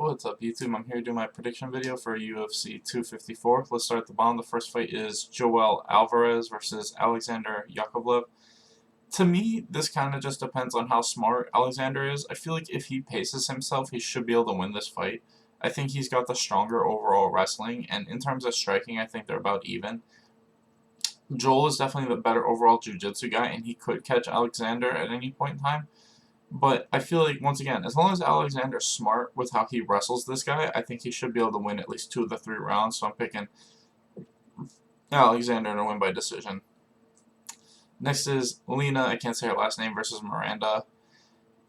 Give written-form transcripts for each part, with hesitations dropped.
What's up YouTube? I'm here to do my prediction video for UFC 254. Let's start at the bottom. The first fight is Joel Alvarez versus Alexander Yakovlev. To me, this kind of just depends on how smart Alexander is. I feel like if he paces himself, he should be able to win this fight. I think he's got the stronger overall wrestling, and in terms of striking, I think they're about even. Joel is definitely the better overall jiu-jitsu guy, and he could catch Alexander at any point in time. But I feel like, once again, as long as Alexander's smart with how he wrestles this guy, I think he should be able to win at least 2 of the 3 rounds. So I'm picking Alexander to win by decision. Next is Lena, I can't say her last name, versus Miranda.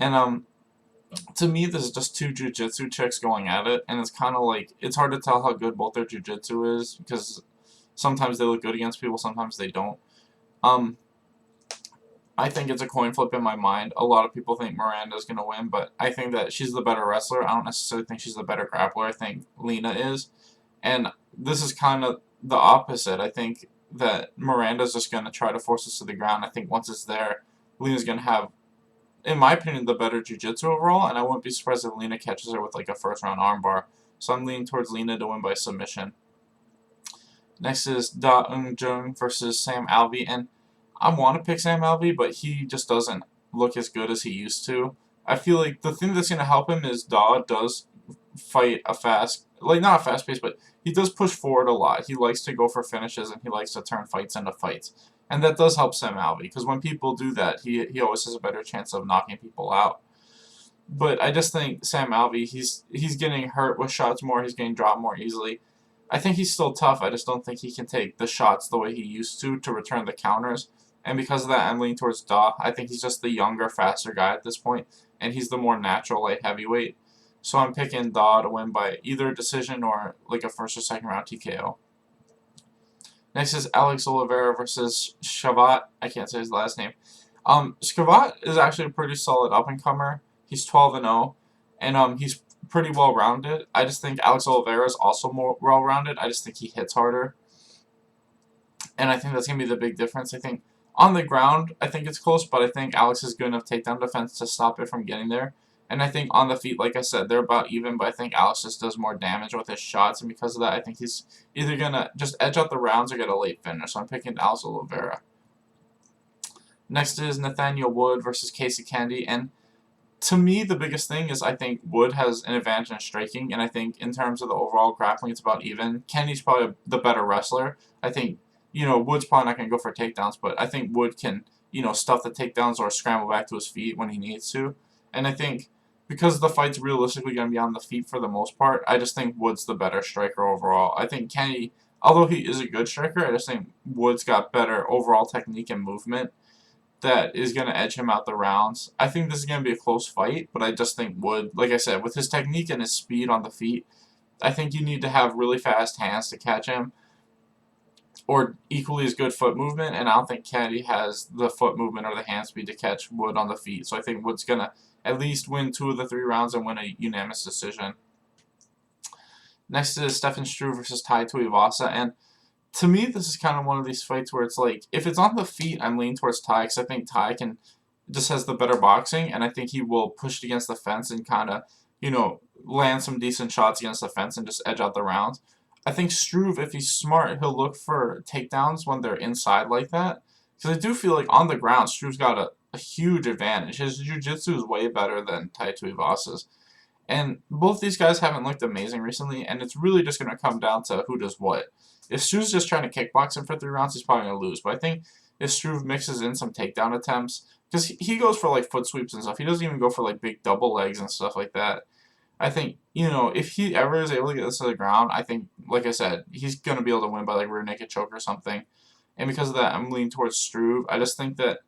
And to me, this is just 2 jiu-jitsu chicks going at it. And it's kind of like, it's hard to tell how good both their jiu-jitsu is. Because sometimes they look good against people, sometimes they don't. I think it's a coin flip in my mind. A lot of people think Miranda's going to win, but I think that she's the better wrestler. I don't necessarily think she's the better grappler. I think Lena is. And this is kind of the opposite. I think that Miranda's just going to try to force us to the ground. I think once it's there, Lena's going to have, in my opinion, the better jiu-jitsu overall, and I wouldn't be surprised if Lena catches her with like a first-round armbar. So I'm leaning towards Lena to win by submission. Next is Da Eun Jung versus Sam Alvey, and I want to pick Sam Alvey, but he just doesn't look as good as he used to. I feel like the thing that's going to help him is Da does fight a fast, like not a fast pace, but he does push forward a lot. He likes to go for finishes, and he likes to turn fights into fights. And that does help Sam Alvey, because when people do that, he always has a better chance of knocking people out. But I just think Sam Alvey, he's getting hurt with shots more, he's getting dropped more easily. I think he's still tough, I just don't think he can take the shots the way he used to return the counters. And because of that, I'm leaning towards Da. I think he's just the younger, faster guy at this point, and he's the more natural light heavyweight. So I'm picking Da to win by either a decision or like a first or second round TKO. Next is Alex Oliveira versus Shavat. I can't say his last name. Shavat is actually a pretty solid up-and-comer. He's 12-0, and he's pretty well-rounded. I just think Alex Oliveira is also more well-rounded. I just think he hits harder. And I think that's going to be the big difference. I think on the ground, I think it's close, but I think Alex is good enough takedown defense to stop it from getting there. And I think on the feet, like I said, they're about even, but I think Alex just does more damage with his shots, and because of that, I think he's either going to just edge out the rounds or get a late finish. So I'm picking Alex Oliveira. Next is Nathaniel Wood versus Casey Kennedy, and to me, the biggest thing is I think Wood has an advantage in striking, and I think in terms of the overall grappling, it's about even. Kennedy's probably the better wrestler. I think, Wood's probably not going to go for takedowns, but I think Wood can, stuff the takedowns or scramble back to his feet when he needs to. And I think because the fight's realistically going to be on the feet for the most part, I just think Wood's the better striker overall. I think Kennedy, although he is a good striker, I just think Wood's got better overall technique and movement that is going to edge him out the rounds. I think this is going to be a close fight, but I just think Wood, like I said, with his technique and his speed on the feet, I think you need to have really fast hands to catch him, or equally as good foot movement, and I don't think Kennedy has the foot movement or the hand speed to catch Wood on the feet. So I think Wood's going to at least win 2 of the 3 rounds and win a unanimous decision. Next is Stefan Struve versus Tai Tuivasa, and to me, this is kind of one of these fights where it's like, if it's on the feet, I'm leaning towards Tai, because I think Tai just has the better boxing, and I think he will push it against the fence and kind of, land some decent shots against the fence and just edge out the rounds. I think Struve, if he's smart, he'll look for takedowns when they're inside like that, because I do feel like on the ground, Struve's got a huge advantage. His jiu-jitsu is way better than Tai Tuivasa's. And both these guys haven't looked amazing recently, and it's really just going to come down to who does what. If Struve's just trying to kickbox him for 3 rounds, he's probably going to lose. But I think if Struve mixes in some takedown attempts, because he goes for like foot sweeps and stuff, he doesn't even go for like big double legs and stuff like that. I think, if he ever is able to get this to the ground, I think, like I said, he's going to be able to win by like rear naked choke or something. And because of that, I'm leaning towards Struve. I just think that,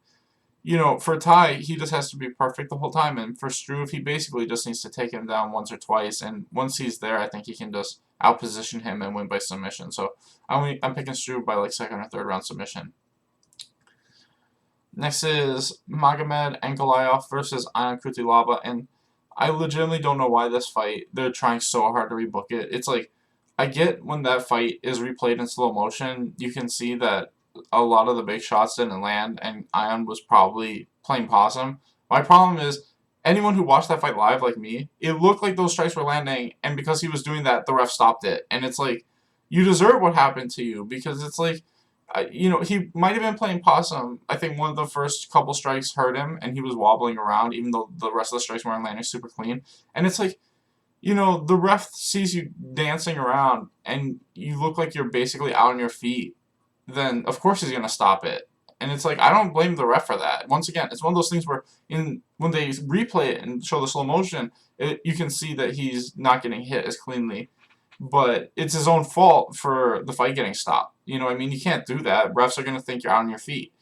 for Tai, he just has to be perfect the whole time. And for Struve, he basically just needs to take him down once or twice. And once he's there, I think he can just outposition him and win by submission. So I'm picking Struve by like 2nd or 3rd round submission. Next is Magomed Ankalaev versus Ion Cutelaba. And I legitimately don't know why this fight, they're trying so hard to rebook it. It's like, I get when that fight is replayed in slow motion, you can see that a lot of the big shots didn't land, and Ion was probably playing possum. My problem is, anyone who watched that fight live, like me, it looked like those strikes were landing, and because he was doing that, the ref stopped it. And it's like, you deserve what happened to you, because it's like, he might have been playing possum. I think one of the first couple strikes hurt him, and he was wobbling around, even though the rest of the strikes weren't landing super clean. And it's like, the ref sees you dancing around, and you look like you're basically out on your feet, then of course he's going to stop it. And it's like, I don't blame the ref for that. Once again, it's one of those things where when they replay it and show the slow motion, you can see that he's not getting hit as cleanly. But it's his own fault for the fight getting stopped. You know what I mean? You can't do that. Refs are going to think you're out on your feet.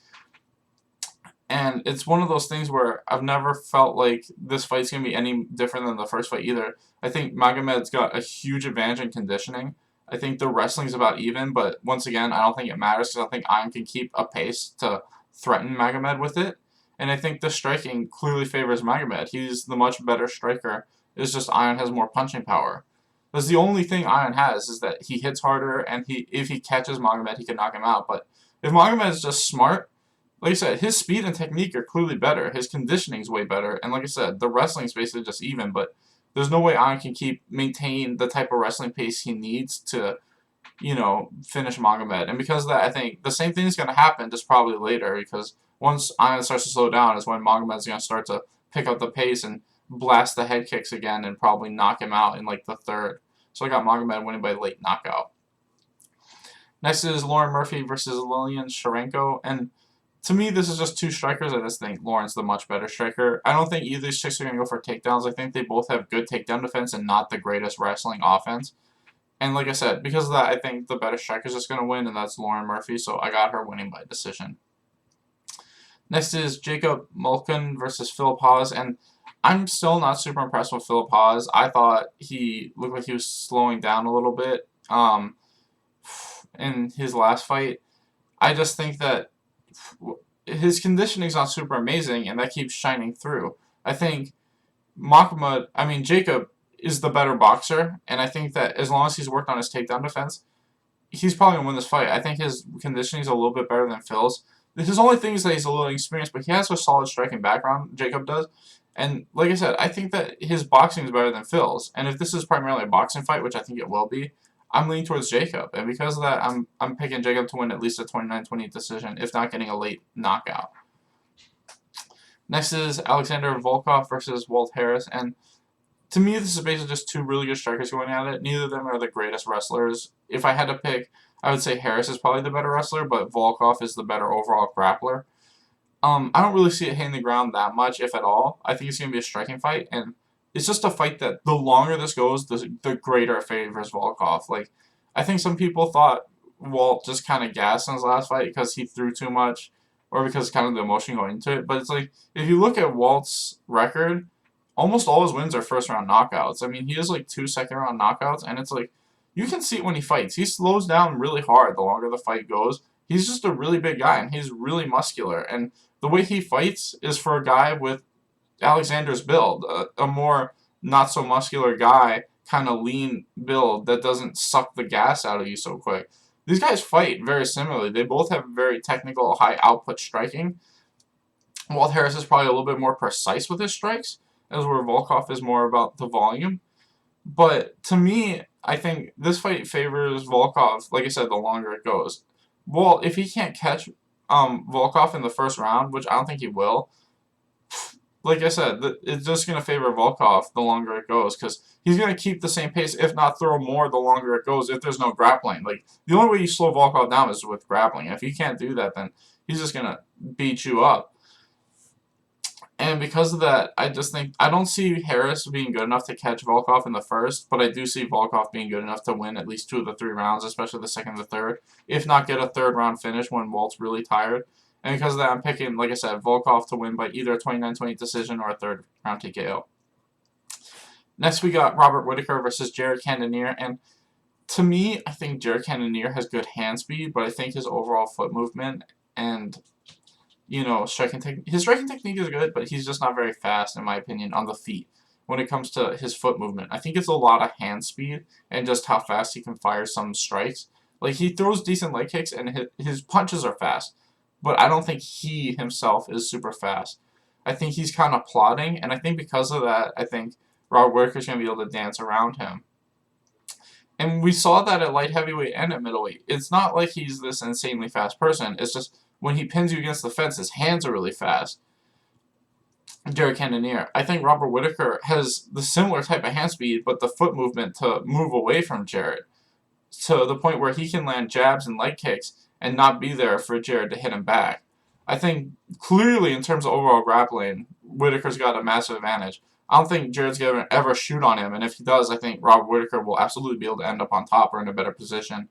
And it's one of those things where I've never felt like this fight's going to be any different than the first fight either. I think Magomed's got a huge advantage in conditioning. I think the wrestling's about even, but once again, I don't think it matters because I think Ion can keep a pace to threaten Magomed with it. And I think the striking clearly favors Magomed. He's the much better striker. It's just Ion has more punching power. Because the only thing Ion has is that he hits harder, and if he catches Magomed, he can knock him out. But if Magomed is just smart, like I said, his speed and technique are clearly better. His conditioning's way better. And like I said, the wrestling's basically just even, but there's no way Ion can maintain the type of wrestling pace he needs to, finish Magomed. And because of that, I think the same thing is going to happen, just probably later, because once Ion starts to slow down is when Magomed's going to start to pick up the pace and blast the head kicks again and probably knock him out in like the third. So I got Magomed winning by late knockout. Next is Lauren Murphy versus Lilian Sharenko, and to me, this is just two strikers. I just think Lauren's the much better striker. I don't think either of these chicks are going to go for takedowns. I think they both have good takedown defense and not the greatest wrestling offense. And like I said, because of that, I think the better striker is just going to win, and that's Lauren Murphy, so I got her winning by decision. Next is Jacob Mulkin versus Philip Hawes, and I'm still not super impressed with Philip Hawes. I thought he looked like he was slowing down a little bit in his last fight. I just think that his conditioning is not super amazing, and that keeps shining through. I think Jacob is the better boxer, and I think that as long as he's worked on his takedown defense, he's probably going to win this fight. I think his conditioning is a little bit better than Phil's. His only thing is that he's a little inexperienced, but he has a solid striking background, Jacob does. And like I said, I think that his boxing is better than Phil's. And if this is primarily a boxing fight, which I think it will be, I'm leaning towards Jacob. And because of that, I'm picking Jacob to win at least a 29-20 decision, if not getting a late knockout. Next is Alexander Volkov versus Walt Harris. And to me, this is basically just two really good strikers going at it. Neither of them are the greatest wrestlers. If I had to pick, I would say Harris is probably the better wrestler, but Volkov is the better overall grappler. I don't really see it hitting the ground that much, if at all. I think it's going to be a striking fight, and it's just a fight that the longer this goes, the greater it favors Volkov. Like, I think some people thought Walt just kind of gassed in his last fight because he threw too much, or because kind of the emotion going into it. But it's like, if you look at Walt's record, almost all his wins are first-round knockouts. I mean, he has like 2 second-round knockouts, and it's like, you can see it when he fights. He slows down really hard the longer the fight goes. He's just a really big guy, and he's really muscular. And the way he fights is for a guy with Alexander's build, a more not-so-muscular guy, kind of lean build that doesn't suck the gas out of you so quick. These guys fight very similarly. They both have very technical, high-output striking. Walt Harris is probably a little bit more precise with his strikes, as where Volkov is more about the volume. But to me, I think this fight favors Volkov, like I said, the longer it goes. Walt, if he can't catch Volkov in the first round, which I don't think he will, like I said, it's just going to favor Volkov the longer it goes, because he's going to keep the same pace, if not throw more the longer it goes, if there's no grappling. Like, the only way you slow Volkov down is with grappling. If you can't do that, then he's just going to beat you up. And because of that, I just think, I don't see Harris being good enough to catch Volkov in the first, but I do see Volkov being good enough to win at least 2 of the 3 rounds, especially the second and the third, if not get a third-round finish when Walt's really tired. And because of that, I'm picking, like I said, Volkov to win by either a 29-20 decision or a third-round TKO. Next, we got Robert Whitaker versus Jared Cannonier, and to me, I think Jared Cannonier has good hand speed, but I think his overall foot movement and his striking technique is good, but he's just not very fast, in my opinion, on the feet when it comes to his foot movement. I think it's a lot of hand speed and just how fast he can fire some strikes. Like, he throws decent leg kicks, and his punches are fast, but I don't think he himself is super fast. I think he's kind of plotting, and I think because of that, I think Robert Whitaker's going to be able to dance around him. And we saw that at light heavyweight and at middleweight. It's not like he's this insanely fast person. It's just when he pins you against the fence, his hands are really fast. Jared Cannonier. I think Robert Whitaker has the similar type of hand speed, but the foot movement to move away from Jared to the point where he can land jabs and leg kicks and not be there for Jared to hit him back. I think clearly in terms of overall grappling, Whitaker's got a massive advantage. I don't think Jared's going to ever shoot on him, and if he does, I think Robert Whitaker will absolutely be able to end up on top or in a better position.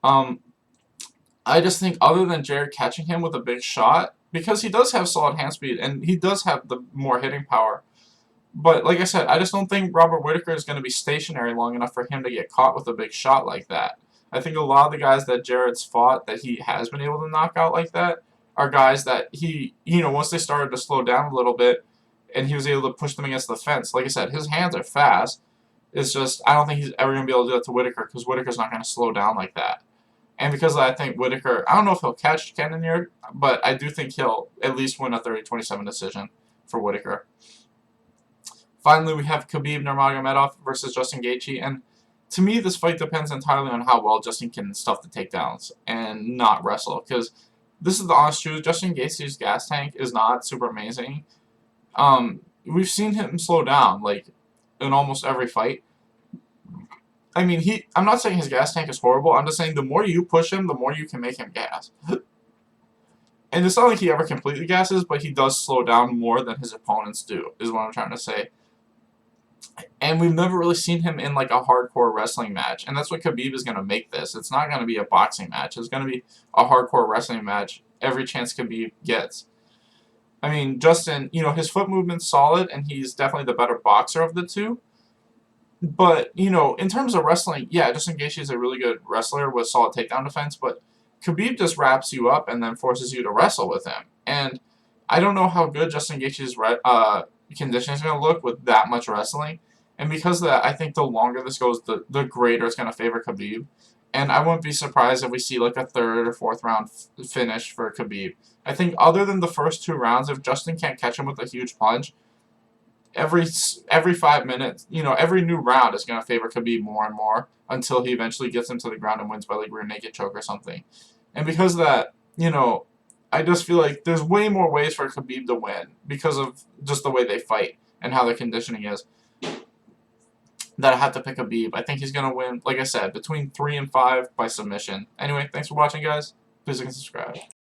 I just think other than Jared catching him with a big shot, because he does have solid hand speed and he does have the more hitting power. But like I said, I just don't think Robert Whitaker is going to be stationary long enough for him to get caught with a big shot like that. I think a lot of the guys that Jared's fought that he has been able to knock out like that are guys that he, once they started to slow down a little bit and he was able to push them against the fence. Like I said, his hands are fast. It's just, I don't think he's ever going to be able to do that to Whitaker because Whitaker's not going to slow down like that. And because I think Whitaker, I don't know if he'll catch Cannonier, but I do think he'll at least win a 30-27 decision for Whitaker. Finally, we have Khabib Nurmagomedov versus Justin Gaethje, and to me, this fight depends entirely on how well Justin can stuff the takedowns and not wrestle. Because this is the honest truth: Justin Gaethje's gas tank is not super amazing. We've seen him slow down like in almost every fight. I mean, I'm not saying his gas tank is horrible. I'm just saying the more you push him, the more you can make him gas. And it's not like he ever completely gasses, but he does slow down more than his opponents do, is what I'm trying to say. And we've never really seen him in like a hardcore wrestling match. And that's what Khabib is going to make this. It's not going to be a boxing match. It's going to be a hardcore wrestling match every chance Khabib gets. I mean, Justin, his foot movement's solid, and he's definitely the better boxer of the two. But, in terms of wrestling, yeah, Justin Gaethje is a really good wrestler with solid takedown defense, but Khabib just wraps you up and then forces you to wrestle with him. And I don't know how good Justin Gaethje's conditioning is going to look with that much wrestling. And because of that, I think the longer this goes, the greater it's going to favor Khabib. And I wouldn't be surprised if we see like a third or fourth round finish for Khabib. I think other than the first 2 rounds, if Justin can't catch him with a huge punch, every 5 minutes, every new round is going to favor Khabib more and more until he eventually gets him to the ground and wins by like rear naked choke or something. And because of that, I just feel like there's way more ways for Khabib to win because of just the way they fight and how their conditioning is, that I have to pick Khabib. I think he's going to win, like I said, between 3 and 5 by submission. Anyway, thanks for watching, guys. Please like and subscribe.